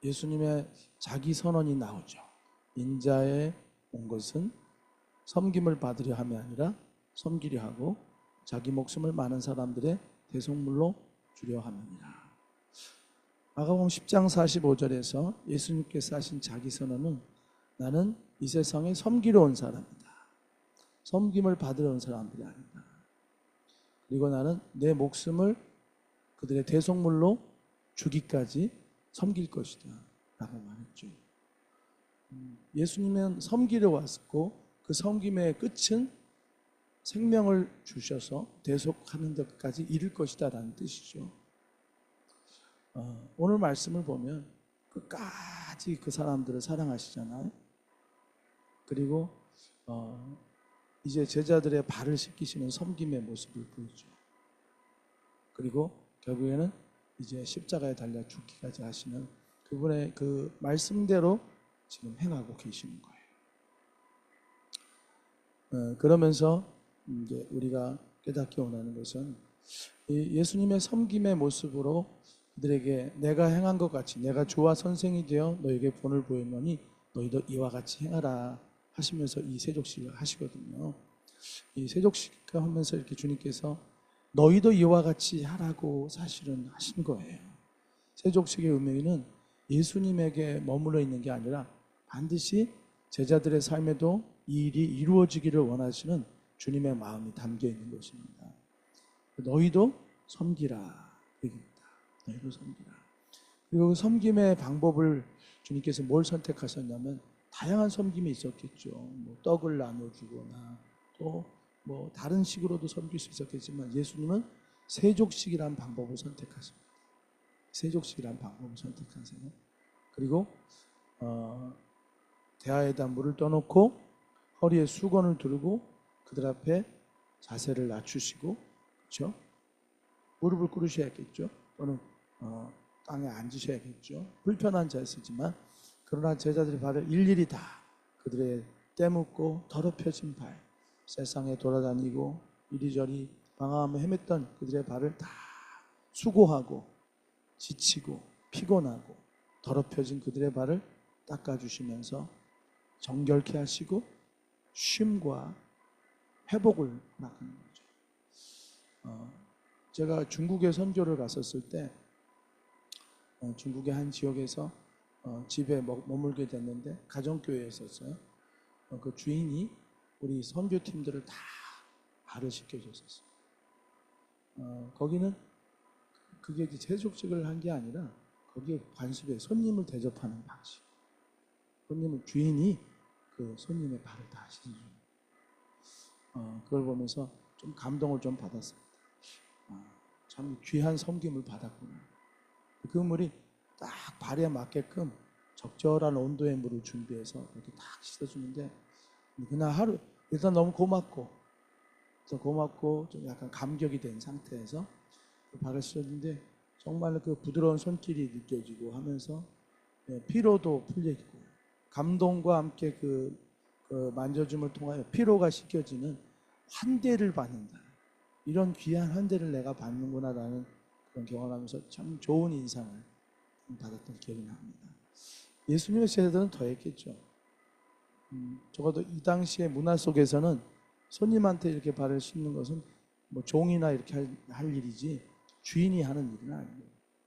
예수님의 자기 선언이 나오죠. 인자에 온 것은 섬김을 받으려 함이 아니라 섬기려 하고 자기 목숨을 많은 사람들의 대속물로 주려 함이니라. 마가복음 10장 45절에서 예수님께서 하신 자기 선언은 나는 이 세상에 섬기러 온 사람이다. 섬김을 받으러 온 사람들이 아니다. 그리고 나는 내 목숨을 그들의 대속물로 주기까지 섬길 것이다 라고 말했죠. 예수님은 섬기러 왔고 그 섬김의 끝은 생명을 주셔서 대속하는 데까지 이를 것이다 라는 뜻이죠. 오늘 말씀을 보면 끝까지 그 사람들을 사랑하시잖아요. 그리고 이제 제자들의 발을 씻기시는 섬김의 모습을 보이죠. 그리고 결국에는 이제 십자가에 달려 죽기까지 하시는 그분의 그 말씀대로 지금 행하고 계시는 거예요. 그러면서 이제 우리가 깨닫기 원하는 것은 예수님의 섬김의 모습으로 그들에게 내가 행한 것 같이 내가 주와 선생이 되어 너에게 본을 보였노니 너희도 이와 같이 행하라 하시면서 이 세족식을 하시거든요. 이 세족식을 하면서 이렇게 주님께서 너희도 이와 같이 하라고 사실은 하신 거예요. 세족식의 의미는 예수님에게 머물러 있는 게 아니라 반드시 제자들의 삶에도 이 일이 이루어지기를 원하시는 주님의 마음이 담겨 있는 것입니다. 너희도 섬기라 얘기입니다. 너희도 섬기라. 그리고 섬김의 방법을 주님께서 뭘 선택하셨냐면 다양한 섬김이 있었겠죠. 뭐 떡을 나눠주거나 또 뭐 다른 식으로도 섬길 수 있었겠지만 예수님은 세족식이라는 방법을 선택하십니다. 세족식이라는 방법을 선택하세요. 그리고 대야에다 물을 떠놓고 허리에 수건을 두르고 그들 앞에 자세를 낮추시고, 그렇죠? 무릎을 꿇으셔야겠죠. 또는 땅에 앉으셔야겠죠. 불편한 자세지만 그러나 제자들의 발을 일일이 다 그들의 때묻고 더럽혀진 발, 세상에 돌아다니고 이리저리 방황하며 헤맸던 그들의 발을 다 수고하고 지치고 피곤하고 더럽혀진 그들의 발을 닦아주시면서 정결케 하시고 쉼과 회복을 맡기는 거죠. 제가 중국에 선교를 갔었을 때 중국의 한 지역에서 집에 머물게 됐는데 가정교회에 있었어요. 그 주인이 우리 선교팀들을 다 발을 씻겨줬었어요. 거기는 그게 세족식을 한 게 아니라 거기에 관습에 손님을 대접하는 방식. 손님을 주인이 그 손님의 발을 다 씻어줘요. 그걸 보면서 좀 감동을 좀 받았습니다. 참 귀한 섬김을 받았구나. 그 물이 딱 발에 맞게끔 적절한 온도의 물을 준비해서 이렇게 딱 씻어주는데 그날 하루 일단 너무 고맙고 좀 약간 감격이 된 상태에서 그 발을 씻었는데 정말 그 부드러운 손길이 느껴지고 하면서 피로도 풀려있고 감동과 함께 그 만져줌을 통하여 피로가 씻겨지는 환대를 받는다. 이런 귀한 환대를 내가 받는구나라는 그런 경험하면서 참 좋은 인상을 받았던 기억이 납니다. 예수님의 제자들은 더 했겠죠. 적어도 이 당시의 문화 속에서는 손님한테 이렇게 발을 씻는 것은 뭐 종이나 이렇게 할 일이지 주인이 하는 일은 아니에요.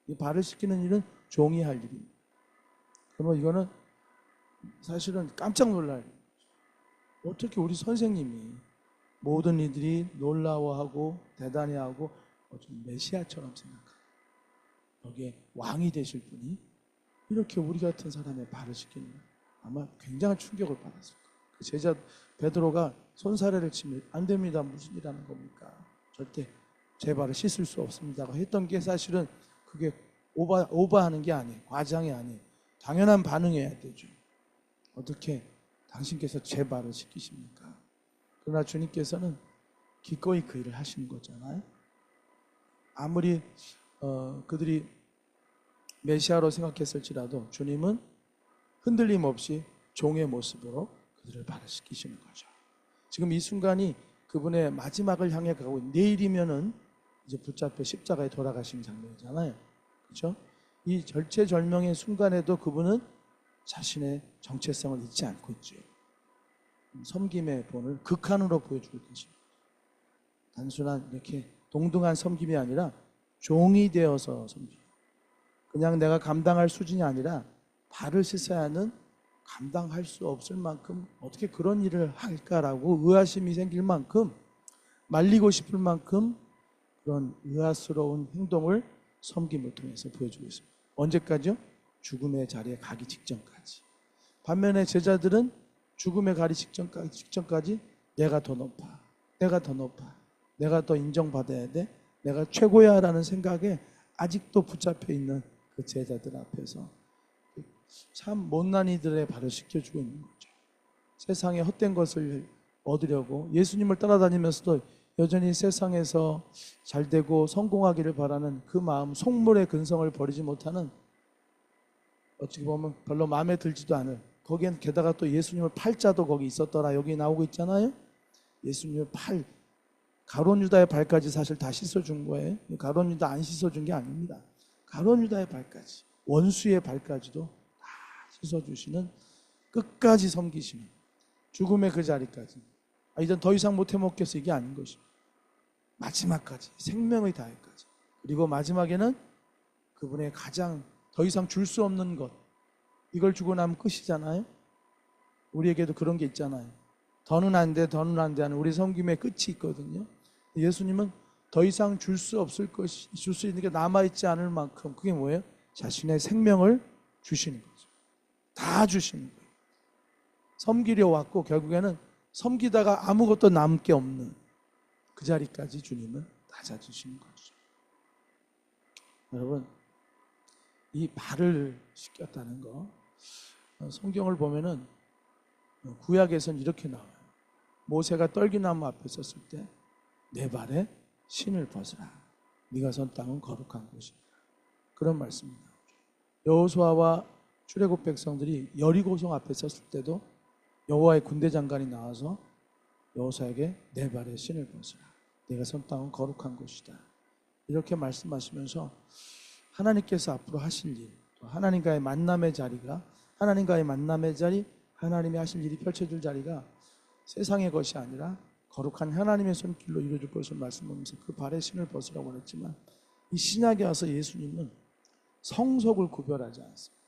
이 발을 씻기는 일은 종이 할 일입니다. 그러면 이거는 사실은 깜짝 놀랄 일이죠. 어떻게 우리 선생님이 모든 이들이 놀라워하고 대단해하고 좀 메시아처럼 생각하고 여기에 왕이 되실 분이 이렇게 우리 같은 사람의 발을 씻기는 아마 굉장한 충격을 받았을 거예요. 그 제자 베드로가 손사래를 치면 안 됩니다. 무슨 일 하는 겁니까? 절대 제 발을 씻을 수 없습니다. 했던 게 사실은 그게 오버하는 게 아니에요. 과장이 아니에요. 당연한 반응해야 되죠. 어떻게 당신께서 제 발을 씻기십니까? 그러나 주님께서는 기꺼이 그 일을 하시는 거잖아요. 아무리 그들이 메시아로 생각했을지라도 주님은 흔들림 없이 종의 모습으로 그들을 발을 씻기시는 거죠. 지금 이 순간이 그분의 마지막을 향해 가고 내일이면은 이제 붙잡혀 십자가에 돌아가시는 장면이잖아요. 그렇죠? 이 절체절명의 순간에도 그분은 자신의 정체성을 잊지 않고 있죠. 섬김의 본을 극한으로 보여주고 계십니다. 단순한 이렇게 동등한 섬김이 아니라 종이 되어서 섬깁니다. 그냥 내가 감당할 수준이 아니라 발을 씻어야 하는 감당할 수 없을 만큼 어떻게 그런 일을 할까라고 의아심이 생길 만큼 말리고 싶을 만큼 그런 의아스러운 행동을 섬김을 통해서 보여주고 있습니다. 언제까지요? 죽음의 자리에 가기 직전까지. 반면에 제자들은 죽음에 가기 직전까지 내가 더 높아, 내가 더 높아, 내가 더 인정받아야 돼, 내가 최고야 라는 생각에 아직도 붙잡혀 있는 그 제자들 앞에서 참 못난 이들의 발을 씻겨주고 있는 거죠. 세상의 헛된 것을 얻으려고 예수님을 따라다니면서도 여전히 세상에서 잘되고 성공하기를 바라는 그 마음, 속물의 근성을 버리지 못하는, 어찌 보면 별로 마음에 들지도 않을, 거기엔 게다가 또 예수님을 팔자도 거기 있었더라 여기 나오고 있잖아요. 예수님을 팔, 가룟 유다의 발까지 사실 다 씻어준 거예요. 가룟 유다 안 씻어준 게 아닙니다. 가룟 유다의 발까지, 원수의 발까지도 다 씻어주시는, 끝까지 섬기시는, 죽음의 그 자리까지, 이젠 더 이상 못 해먹겠어, 이게 아닌 것입니다. 마지막까지, 생명의 다해까지. 그리고 마지막에는 그분의 가장 더 이상 줄 수 없는 것, 이걸 주고 나면 끝이잖아요. 우리에게도 그런 게 있잖아요. 더는 안 돼, 더는 안 돼 하는 우리 섬김의 끝이 있거든요. 예수님은 더 이상 줄 수 없을 것이, 줄 수 있는 게 남아있지 않을 만큼, 그게 뭐예요? 자신의 생명을 주시는 거죠. 다 주시는 거예요. 섬기려 왔고 결국에는 섬기다가 아무것도 남을 게 없는 그 자리까지 주님은 낮아주시는 거죠. 여러분, 이 발을 씻겼다는 거, 성경을 보면은 구약에서는 이렇게 나와요. 모세가 떨기나무 앞에 섰을 때 내 발에 신을 벗으라. 네가 선 땅은 거룩한 곳이다. 그런 말씀입니다. 여호수아와 출애굽 백성들이 여리고성 앞에 섰을 때도 여호와의 군대 장관이 나와서 여호수아에게 내 발에 신을 벗으라. 네가 선 땅은 거룩한 곳이다. 이렇게 말씀하시면서 하나님께서 앞으로 하실 일, 또 하나님과의 만남의 자리가, 하나님과의 만남의 자리, 하나님이 하실 일이 펼쳐질 자리가 세상의 것이 아니라 거룩한 하나님의 손길로 이루어질 것을 말씀하면서 그 발에 신을 벗으라고 했지만, 이 신약에 와서 예수님은 성속을 구별하지 않습니다.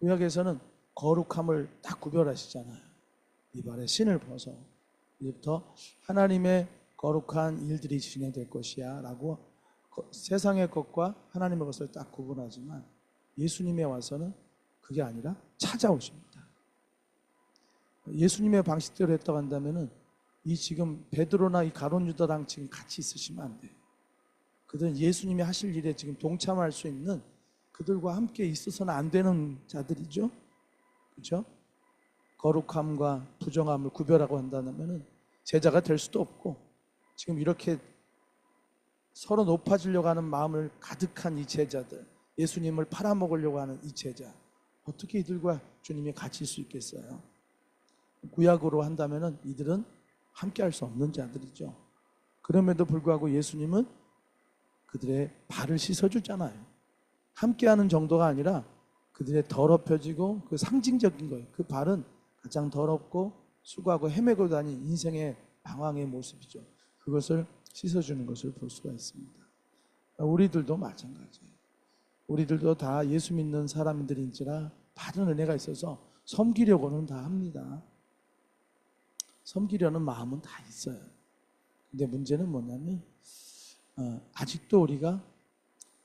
구약에서는 거룩함을 딱 구별하시잖아요. 이 발에 신을 벗어 이제부터 하나님의 거룩한 일들이 진행될 것이야 라고 세상의 것과 하나님의 것을 딱 구분하지만, 예수님에 와서는 그게 아니라 찾아오십니다. 예수님의 방식대로 했다고 한다면은 이 지금 베드로나 이 가룟 유다랑 지금 같이 있으시면 안 돼요. 그들은 예수님이 하실 일에 지금 동참할 수 있는, 그들과 함께 있어서는 안 되는 자들이죠. 그렇죠? 거룩함과 부정함을 구별하고 한다면은 제자가 될 수도 없고, 지금 이렇게 서로 높아지려고 하는 마음을 가득한 이 제자들, 예수님을 팔아먹으려고 하는 이 제자, 어떻게 이들과 주님이 같이 있을 수 있겠어요? 구약으로 한다면은 이들은 함께 할 수 없는 자들이죠. 그럼에도 불구하고 예수님은 그들의 발을 씻어주잖아요. 함께하는 정도가 아니라 그들의 더럽혀지고 그 상징적인 거예요. 그 발은 가장 더럽고 수고하고 헤매고 다닌 인생의 방황의 모습이죠. 그것을 씻어주는 것을 볼 수가 있습니다. 우리들도 마찬가지예요. 우리들도 다 예수 믿는 사람들인지라 받은 은혜가 있어서 섬기려고는 다 합니다. 섬기려는 마음은 다 있어요. 근데 문제는 뭐냐면 아직도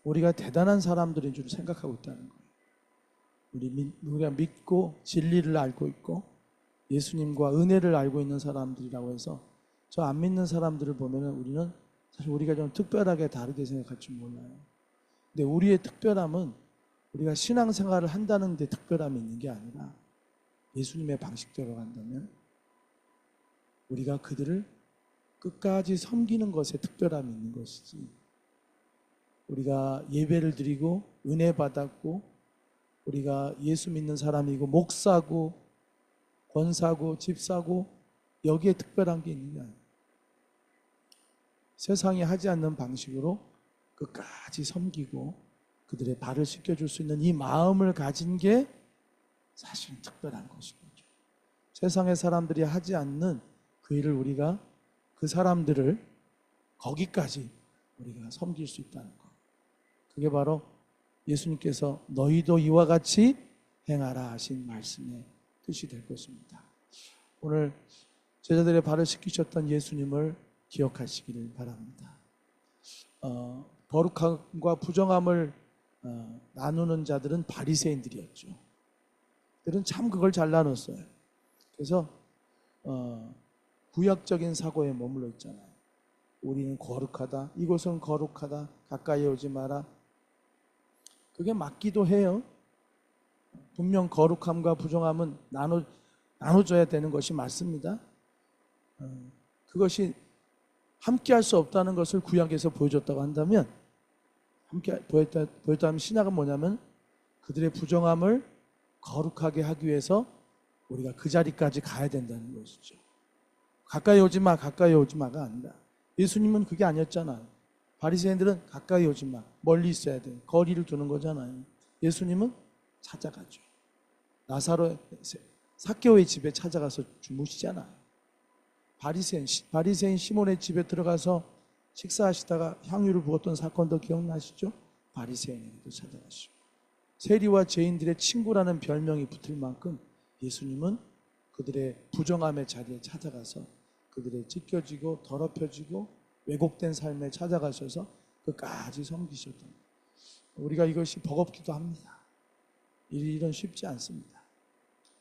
우리가 대단한 사람들인 줄 생각하고 있다는 거예요. 우리가 믿고 진리를 알고 있고 예수님과 은혜를 알고 있는 사람들이라고 해서 저 안 믿는 사람들을 보면은 우리는 사실 우리가 좀 특별하게 다르게 생각할 줄 몰라요. 근데 우리의 특별함은 우리가 신앙생활을 한다는 데 특별함이 있는 게 아니라 예수님의 방식대로 간다면 우리가 그들을 끝까지 섬기는 것에 특별함이 있는 것이지, 우리가 예배를 드리고 은혜 받았고 우리가 예수 믿는 사람이고 목사고 권사고 집사고 여기에 특별한 게 있는 게 아니에요. 세상이 하지 않는 방식으로 끝까지 섬기고 그들의 발을 씻겨줄 수 있는 이 마음을 가진 게 사실 특별한 것이죠. 세상의 사람들이 하지 않는 그 일을 우리가, 그 사람들을 거기까지 우리가 섬길 수 있다는 것. 그게 바로 예수님께서 너희도 이와 같이 행하라 하신 말씀의 뜻이 될 것입니다. 오늘 제자들의 발을 씻기셨던 예수님을 기억하시기를 바랍니다. 거룩함과 부정함을 나누는 자들은 바리새인들이었죠. 그들은 참 그걸 잘 나눴어요. 그래서 구약적인 사고에 머물러 있잖아요. 우리는 거룩하다, 이곳은 거룩하다, 가까이 오지 마라. 그게 맞기도 해요. 분명 거룩함과 부정함은 나눠줘야 되는 것이 맞습니다. 그것이 함께 할 수 없다는 것을 구약에서 보여줬다고 한다면, 함께 보였다면 신약은 뭐냐면 그들의 부정함을 거룩하게 하기 위해서 우리가 그 자리까지 가야 된다는 것이죠. 가까이 오지 마, 가까이 오지 마가 아니라, 예수님은 그게 아니었잖아요. 바리새인들은 가까이 오지 마, 멀리 있어야 돼, 거리를 두는 거잖아요. 예수님은 찾아가죠. 삭개오의 집에 찾아가서 주무시잖아요. 바리새인 시몬의 집에 들어가서 식사하시다가 향유를 부었던 사건도 기억나시죠? 바리새인에게도 찾아가시고, 세리와 죄인들의 친구라는 별명이 붙을 만큼 예수님은 그들의 부정함의 자리에 찾아가서 그들의 찢겨지고 더럽혀지고 왜곡된 삶에 찾아가셔서 끝까지 섬기셨던, 우리가 이것이 버겁기도 합니다. 이 일은 쉽지 않습니다.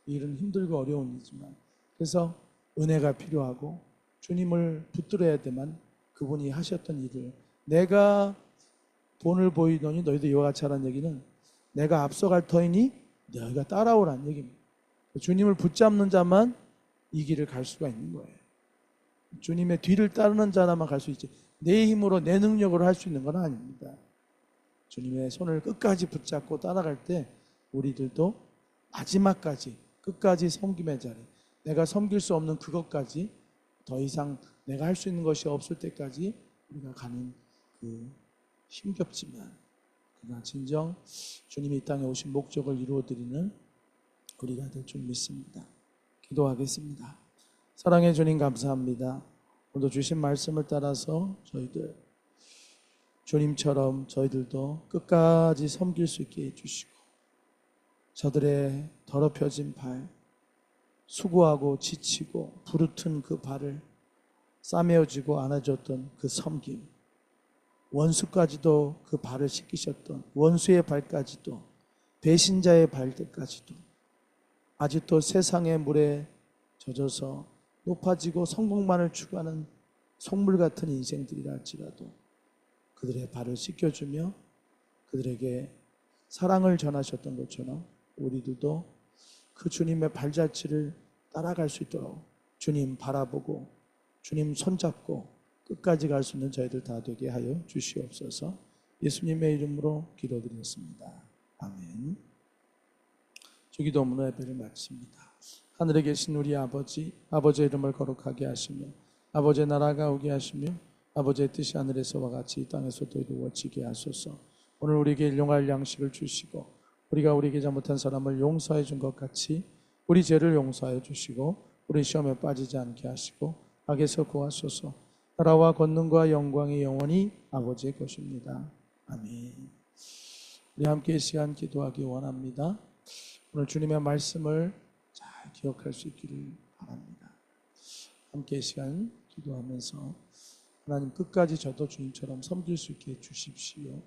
이 일은 힘들고 어려운 일이지만, 그래서 은혜가 필요하고 주님을 붙들어야 되만, 그분이 하셨던 일을, 내가 본을 보이더니 너희도 이와 같이 하라는 얘기는 내가 앞서갈 터이니 너희가 따라오라는 얘기입니다. 주님을 붙잡는 자만 이 길을 갈 수가 있는 거예요. 주님의 뒤를 따르는 자라만 갈 수 있지, 내 힘으로 내 능력으로 할 수 있는 건 아닙니다. 주님의 손을 끝까지 붙잡고 따라갈 때 우리들도 마지막까지 끝까지 섬김의 자리, 내가 섬길 수 없는 그것까지, 더 이상 내가 할 수 있는 것이 없을 때까지 우리가 가는 그 힘겹지만 그러나 진정 주님이 이 땅에 오신 목적을 이루어드리는 우리가 될 줄 믿습니다. 기도하겠습니다. 사랑의 주님, 감사합니다. 오늘도 주신 말씀을 따라서 저희들 주님처럼 저희들도 끝까지 섬길 수 있게 해주시고, 저들의 더럽혀진 발, 수고하고 지치고 부르튼 그 발을 싸매어지고 안아줬던 그 섬김, 원수까지도 그 발을 씻기셨던 원수의 발까지도, 배신자의 발들까지도, 아직도 세상의 물에 젖어서 높아지고 성공만을 추구하는 속물 같은 인생들이라 할지라도 그들의 발을 씻겨주며 그들에게 사랑을 전하셨던 것처럼 우리들도 그 주님의 발자취를 따라갈 수 있도록 주님 바라보고 주님 손잡고 끝까지 갈 수 있는 저희들 다 되게 하여 주시옵소서. 예수님의 이름으로 기도드렸습니다. 아멘. 주기도문의 예배를 마칩니다. 하늘에 계신 우리 아버지, 아버지의 이름을 거룩하게 하시며 아버지의 나라가 오게 하시며 아버지의 뜻이 하늘에서와 같이 이 땅에서도 이루어지게 하소서. 오늘 우리에게 일용할 양식을 주시고 우리가 우리에게 잘못한 사람을 용서해 준 것 같이 우리 죄를 용서하여 주시고 우리 시험에 빠지지 않게 하시고 악에서 구하소서. 나라와 권능과 영광이 영원히 아버지의 것입니다. 아멘. 우리 함께 이 시간 기도하기 원합니다. 오늘 주님의 말씀을 잘 기억할 수 있기를 바랍니다. 함께 이 시간 기도하면서 하나님, 끝까지 저도 주님처럼 섬길 수 있게 해주십시오.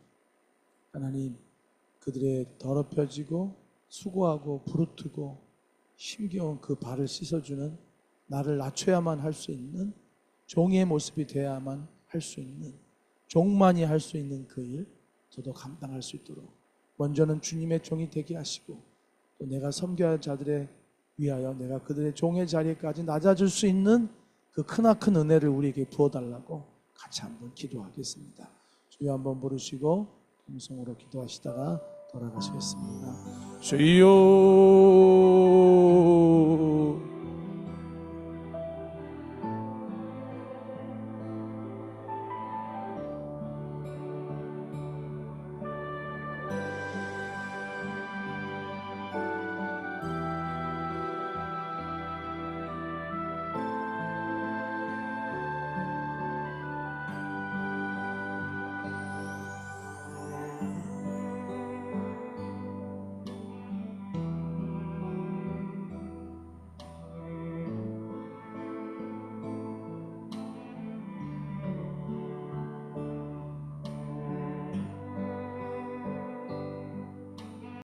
하나님, 그들의 더럽혀지고 수고하고 부르트고 힘겨운 그 발을 씻어주는, 나를 낮춰야만 할 수 있는 종의 모습이 되어야만 할 수 있는, 종만이 할 수 있는 그 일 저도 감당할 수 있도록 먼저는 주님의 종이 되게 하시고, 또 내가 섬겨야 할 자들에 위하여 내가 그들의 종의 자리에까지 낮아질 수 있는 그 크나큰 은혜를 우리에게 부어달라고 같이 한번 기도하겠습니다. 주여 한번 부르시고 음성으로 기도하시다가 돌아가시겠습니다. 주여